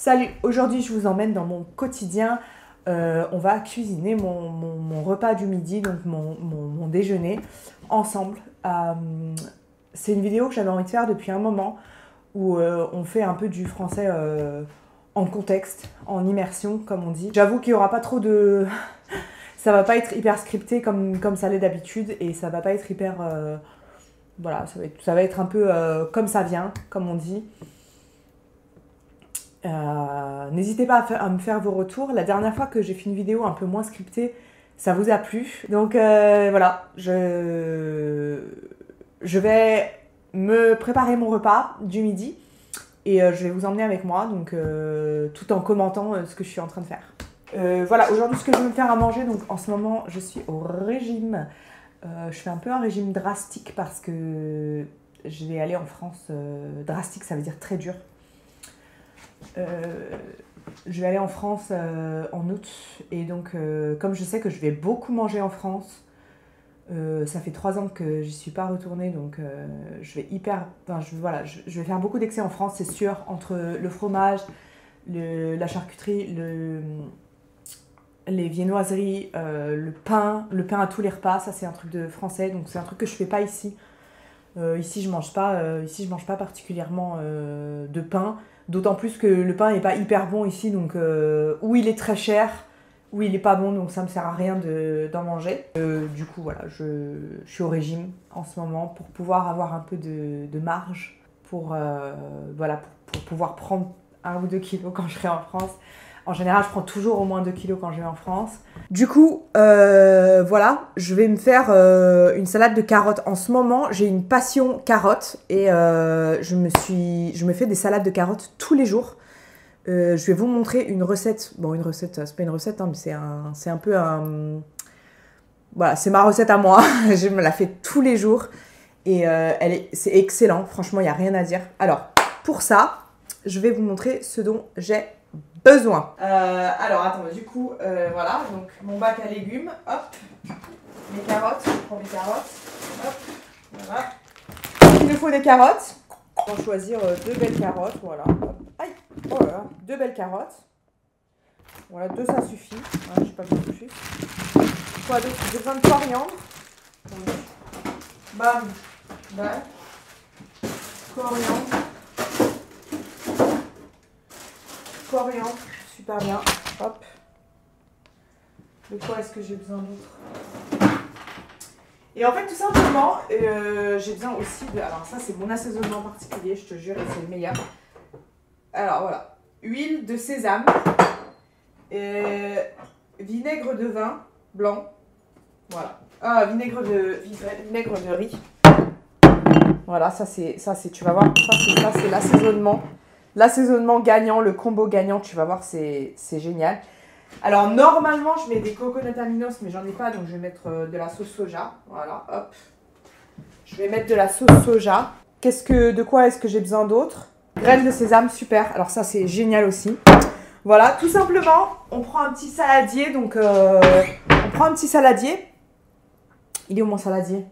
Salut, aujourd'hui je vous emmène dans mon quotidien. On va cuisiner mon repas du midi, donc mon déjeuner, ensemble. C'est une vidéo que j'avais envie de faire depuis un moment, où on fait un peu du français en contexte, en immersion, comme on dit. J'avoue qu'il n'y aura pas trop de... ça va pas être hyper scripté comme ça l'est d'habitude, et ça va pas être hyper... voilà, ça va être un peu comme ça vient, comme on dit. N'hésitez pas à me faire vos retours. La dernière fois que j'ai fait une vidéo un peu moins scriptée, ça vous a plu. Donc voilà, je vais me préparer mon repas du midi et je vais vous emmener avec moi, donc tout en commentant ce que je suis en train de faire. Voilà, aujourd'hui ce que je vais me faire à manger, donc en ce moment je suis au régime. Je fais un peu un régime drastique parce que je vais aller en France. Drastique, ça veut dire très dur. Je vais aller en France en août, et donc comme je sais que je vais beaucoup manger en France, ça fait 3 ans que j'y suis pas retournée, donc je vais je vais faire beaucoup d'excès en France, c'est sûr, entre le fromage, la charcuterie, les viennoiseries, le pain à tous les repas. Ça c'est un truc de français, donc c'est un truc que je fais pas ici. Ici je mange pas particulièrement de pain. D'autant plus que le pain n'est pas hyper bon ici, donc ou il est très cher, ou il n'est pas bon, donc ça me sert à rien d'en manger. Du coup, voilà, je suis au régime en ce moment pour pouvoir avoir un peu de marge pour pouvoir prendre 1 ou 2 kilos quand je serai en France. En général, je prends toujours au moins 2 kilos quand je vais en France. Du coup, voilà, je vais me faire une salade de carottes. En ce moment, j'ai une passion carottes et je me fais des salades de carottes tous les jours. Je vais vous montrer une recette. Bon, une recette, c'est pas une recette, hein, mais c'est un peu un... Voilà, c'est ma recette à moi. Je me la fais tous les jours et c'est excellent. Franchement, il n'y a rien à dire. Alors, pour ça, je vais vous montrer ce dont j'ai besoin. Alors attends, du coup, voilà, donc mon bac à légumes, hop, mes carottes, je prends mes carottes, hop, voilà. Il me faut des carottes. On va choisir 2 belles carottes, voilà. Hop. Aïe, oh là là, 2 belles carottes. Voilà, 2 ça suffit, hein, je sais pas besoin de plus. J'ai besoin de coriandre. Bam, bam, coriandre. Coriandre, super bien, hop. De quoi est-ce que j'ai besoin d'autre? Et en fait, tout simplement, j'ai besoin aussi de... Alors ça, c'est mon assaisonnement particulier, je te jure, et c'est le meilleur. Alors voilà, huile de sésame, vinaigre de vin blanc, voilà. Vinaigre de riz. Voilà, ça c'est, tu vas voir, ça c'est l'assaisonnement. L'assaisonnement gagnant, le combo gagnant, tu vas voir, c'est génial. Alors, normalement, je mets des coconuts aminos, mais j'en ai pas, donc je vais mettre de la sauce soja. Voilà, hop. Je vais mettre de la sauce soja. De quoi est-ce que j'ai besoin d'autre? Graines de sésame, super. Alors ça, c'est génial aussi. Voilà, tout simplement, on prend un petit saladier. Donc, on prend un petit saladier. Il est où mon saladier?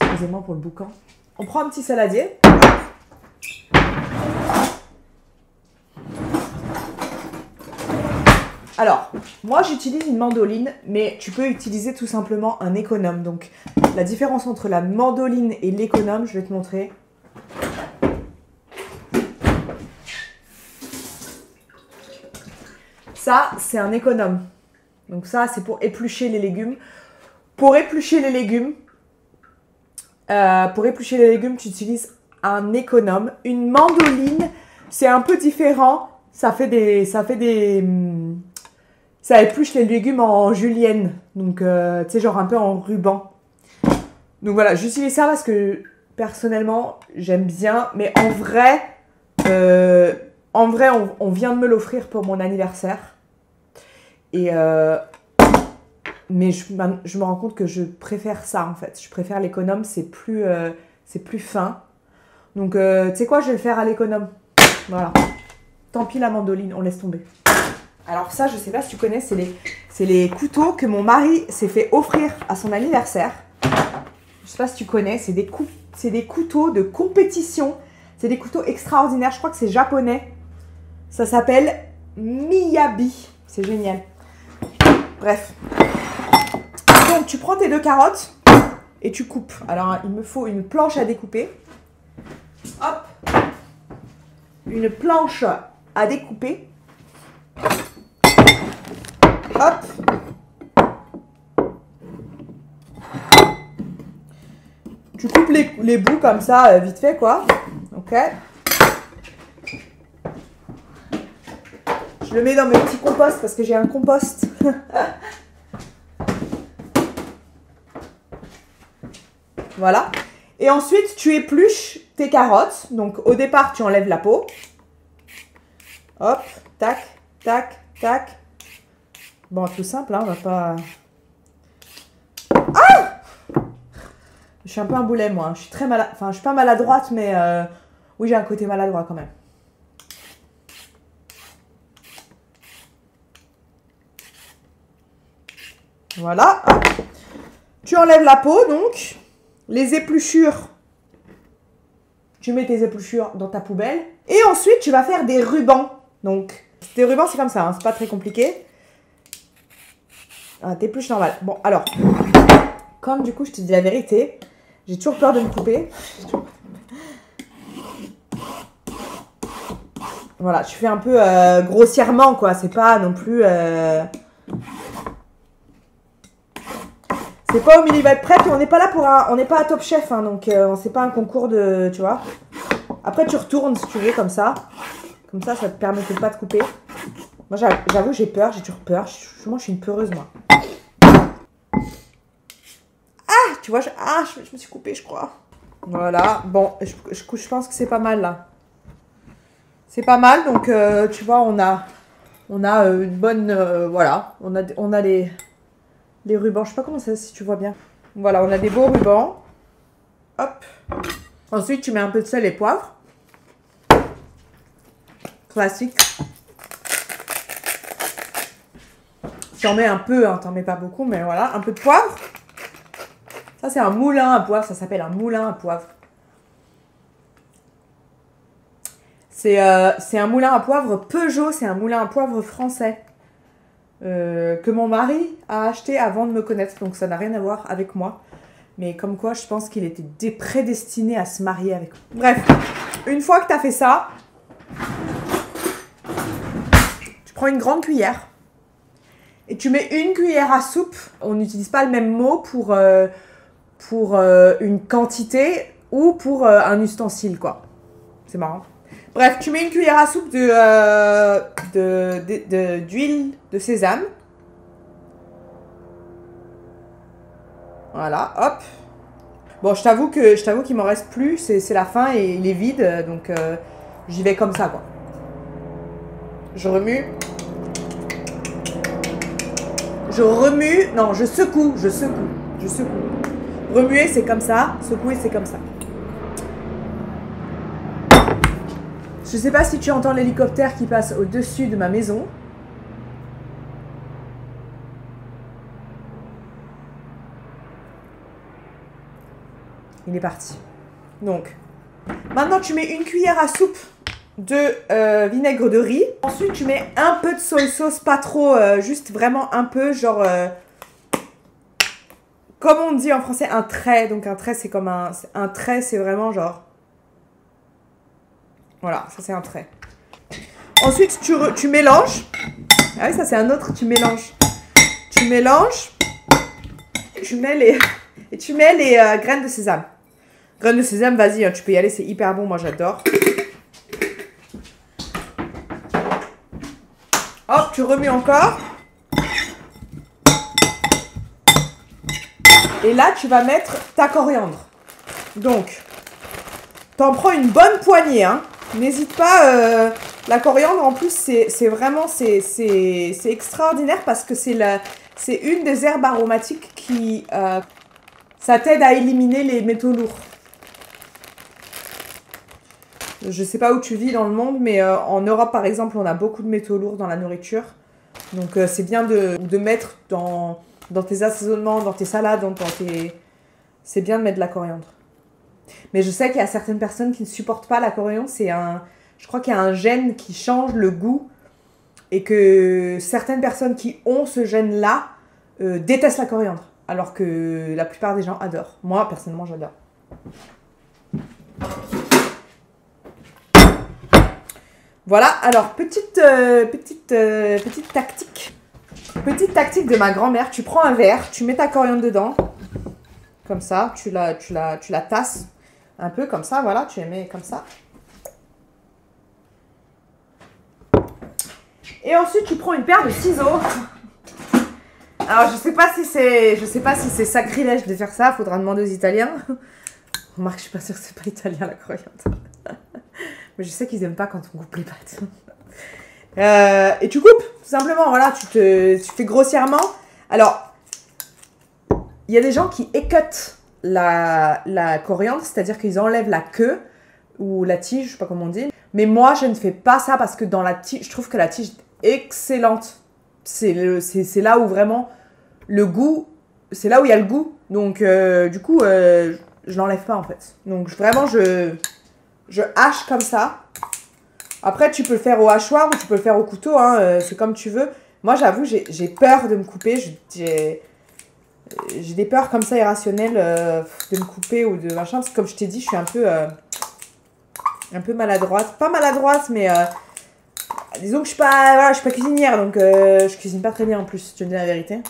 Excusez-moi pour le boucan. On prend un petit saladier. Alors, moi j'utilise une mandoline, mais tu peux utiliser tout simplement un économe. Donc, la différence entre la mandoline et l'économe, je vais te montrer. Ça, c'est un économe. Donc ça, c'est pour éplucher les légumes. Pour éplucher les légumes, tu utilises un économe. Une mandoline, c'est un peu différent. Ça épluche les légumes en julienne. Donc, tu sais, genre un peu en ruban. Donc voilà, j'utilise ça parce que, personnellement, j'aime bien. Mais en vrai, on vient de me l'offrir pour mon anniversaire. Et... mais je me rends compte que je préfère ça, en fait. Je préfère l'économe, c'est plus fin. Donc, tu sais quoi, je vais le faire à l'économe. Voilà. Tant pis la mandoline, on laisse tomber. Alors ça, je sais pas si tu connais, c'est les couteaux que mon mari s'est fait offrir à son anniversaire. Je sais pas si tu connais, c'est des couteaux de compétition. C'est des couteaux extraordinaires. Je crois que c'est japonais. Ça s'appelle Miyabi. C'est génial. Bref. Donc, tu prends tes 2 carottes et tu coupes. Alors, il me faut une planche à découper. Hop. Une planche à découper. Hop. Tu coupes les bouts comme ça, vite fait, quoi. Ok. Je le mets dans mes petits composts parce que j'ai un compost. Voilà. Et ensuite, tu épluches tes carottes. Donc, au départ, tu enlèves la peau. Hop. Tac, tac, tac. Bon, tout simple, hein, on va pas... Ah! Je suis un peu un boulet, moi. Je suis très malade. Enfin, je suis pas maladroite, mais... Oui, j'ai un côté maladroit, quand même. Voilà. Hop. Tu enlèves la peau, donc. Les épluchures. Tu mets tes épluchures dans ta poubelle. Et ensuite, tu vas faire des rubans. Donc, des rubans, c'est comme ça, hein, c'est pas très compliqué. Ah, t'épluches normal. Bon, alors, comme du coup, je te dis la vérité, j'ai toujours peur de me couper. Voilà, tu fais un peu grossièrement, quoi. C'est pas non plus... C'est pas au millimètre près, puis on n'est pas là pour on n'est pas à Top Chef, hein, donc c'est pas un concours de... Tu vois. Après, tu retournes, si tu veux, comme ça. Comme ça te permet de pas te couper. Moi, j'avoue, j'ai peur, j'ai toujours peur. Moi, je suis une peureuse, moi. Ah, tu vois, je me suis coupée, je crois. Voilà, bon, je pense que c'est pas mal, là. C'est pas mal, donc, tu vois, on a une bonne... voilà, on a les rubans. Je sais pas comment ça, si tu vois bien. Voilà, on a des beaux rubans. Hop. Ensuite, tu mets un peu de sel et poivre. Classique. T'en mets un peu, hein, t'en mets pas beaucoup, mais voilà, un peu de poivre. Ça, c'est un moulin à poivre, ça s'appelle un moulin à poivre. C'est un moulin à poivre Peugeot, c'est un moulin à poivre français. Que mon mari a acheté avant de me connaître, donc ça n'a rien à voir avec moi. Mais comme quoi, je pense qu'il était prédestiné à se marier avec moi. Bref, une fois que tu as fait ça, tu prends une grande cuillère et tu mets une cuillère à soupe. On n'utilise pas le même mot pour une quantité ou pour un ustensile, quoi. C'est marrant. Bref, tu mets une cuillère à soupe d'huile de sésame. Voilà, hop. Bon, je t'avoue qu'il m'en reste plus. C'est la fin et il est vide. Donc, j'y vais comme ça, quoi. Je remue. Je remue. Non, je secoue. Remuer, c'est comme ça. Secouer, c'est comme ça. Je sais pas si tu entends l'hélicoptère qui passe au-dessus de ma maison. Il est parti. Donc, maintenant tu mets une cuillère à soupe de vinaigre de riz. Ensuite, tu mets un peu de soy sauce, pas trop, juste vraiment un peu, genre... comme on dit en français, un trait. Donc un trait, c'est comme un trait, c'est vraiment genre... Voilà, ça c'est un trait. Ensuite, tu mélanges. Ah oui, ça c'est un autre, tu mélanges. Tu mélanges. Tu mets les graines de sésame. Graines de sésame, vas-y, hein, tu peux y aller, c'est hyper bon, moi j'adore. Hop, tu remets encore. Et là, tu vas mettre ta coriandre. Donc, t'en prends une bonne poignée, hein. N'hésite pas, la coriandre en plus c'est vraiment c'est extraordinaire parce que c'est une des herbes aromatiques qui ça t'aide à éliminer les métaux lourds. Je sais pas où tu vis dans le monde, mais en Europe par exemple on a beaucoup de métaux lourds dans la nourriture, donc c'est bien de mettre dans tes assaisonnements, dans tes salades, dans tes... c'est bien de mettre de la coriandre. Mais je sais qu'il y a certaines personnes qui ne supportent pas la coriandre. Je crois qu'il y a un gène qui change le goût et que certaines personnes qui ont ce gène-là détestent la coriandre, alors que la plupart des gens adorent. Moi, personnellement, j'adore. Voilà, alors petite tactique. Petite tactique de ma grand-mère. Tu prends un verre, tu mets ta coriandre dedans. Comme ça, tu la tasses un peu comme ça, voilà, tu la mets comme ça. Et ensuite, tu prends une paire de ciseaux. Alors, je sais pas si c'est sacrilège de faire ça, faudra demander aux Italiens. Remarque, je suis pas sûre que c'est pas italien la coriandre. Mais je sais qu'ils aiment pas quand on coupe les pâtes. Et tu coupes, tout simplement, voilà, tu fais grossièrement. Alors, il y a des gens qui écoutent la coriandre, c'est-à-dire qu'ils enlèvent la queue ou la tige, je sais pas comment on dit. Mais moi, je ne fais pas ça parce que dans la tige, je trouve que la tige est excellente. C'est là où vraiment le goût, c'est là où il y a le goût. Donc, du coup, je l'enlève pas en fait. Donc, vraiment, je hache comme ça. Après, tu peux le faire au hachoir ou tu peux le faire au couteau, hein, c'est comme tu veux. Moi, j'avoue, j'ai peur de me couper. J'ai des peurs comme ça irrationnelles de me couper ou de machin. Parce que comme je t'ai dit, je suis un peu maladroite. Pas maladroite, mais disons que je suis pas cuisinière. Donc, je cuisine pas très bien en plus, je te dis la vérité.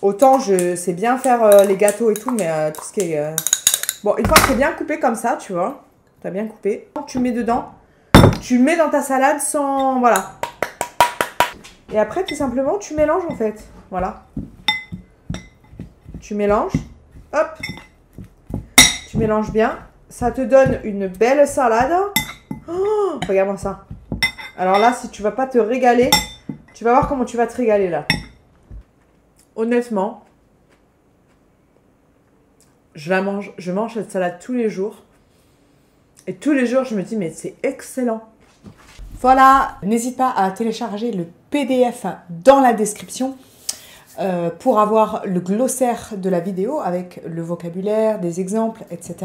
Autant je sais bien faire les gâteaux et tout, mais tout ce qui est... Bon, une fois que c'est bien coupé comme ça, tu vois. T'as bien coupé. Tu mets dedans. Tu mets dans ta salade sans... Voilà. Et après, tout simplement, tu mélanges en fait. Voilà. Tu mélanges. Hop. Tu mélanges bien. Ça te donne une belle salade. Oh, regarde-moi ça. Alors là, si tu vas pas te régaler, tu vas voir comment tu vas te régaler là. Honnêtement, je mange cette salade tous les jours. Et tous les jours, je me dis, mais c'est excellent. Voilà, n'hésite pas à télécharger le PDF dans la description pour avoir le glossaire de la vidéo avec le vocabulaire, des exemples, etc.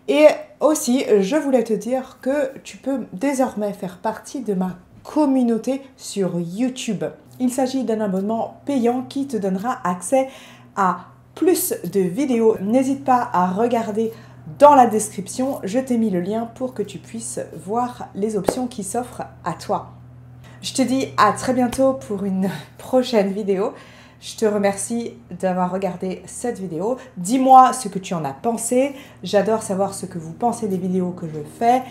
Et aussi, je voulais te dire que tu peux désormais faire partie de ma communauté sur YouTube. Il s'agit d'un abonnement payant qui te donnera accès à plus de vidéos. N'hésite pas à regarder dans la description, je t'ai mis le lien pour que tu puisses voir les options qui s'offrent à toi. Je te dis à très bientôt pour une prochaine vidéo. Je te remercie d'avoir regardé cette vidéo. Dis-moi ce que tu en as pensé. J'adore savoir ce que vous pensez des vidéos que je fais.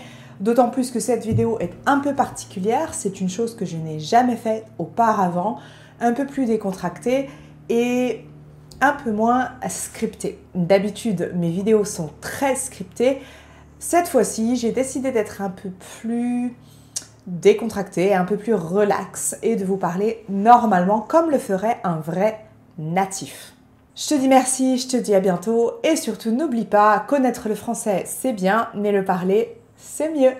D'autant plus que cette vidéo est un peu particulière. C'est une chose que je n'ai jamais faite auparavant. Un peu plus décontractée et un peu moins scriptée. D'habitude, mes vidéos sont très scriptées. Cette fois-ci, j'ai décidé d'être un peu plus décontractée, un peu plus relax et de vous parler normalement comme le ferait un vrai natif. Je te dis merci, je te dis à bientôt et surtout n'oublie pas, connaître le français c'est bien, mais le parler c'est mieux.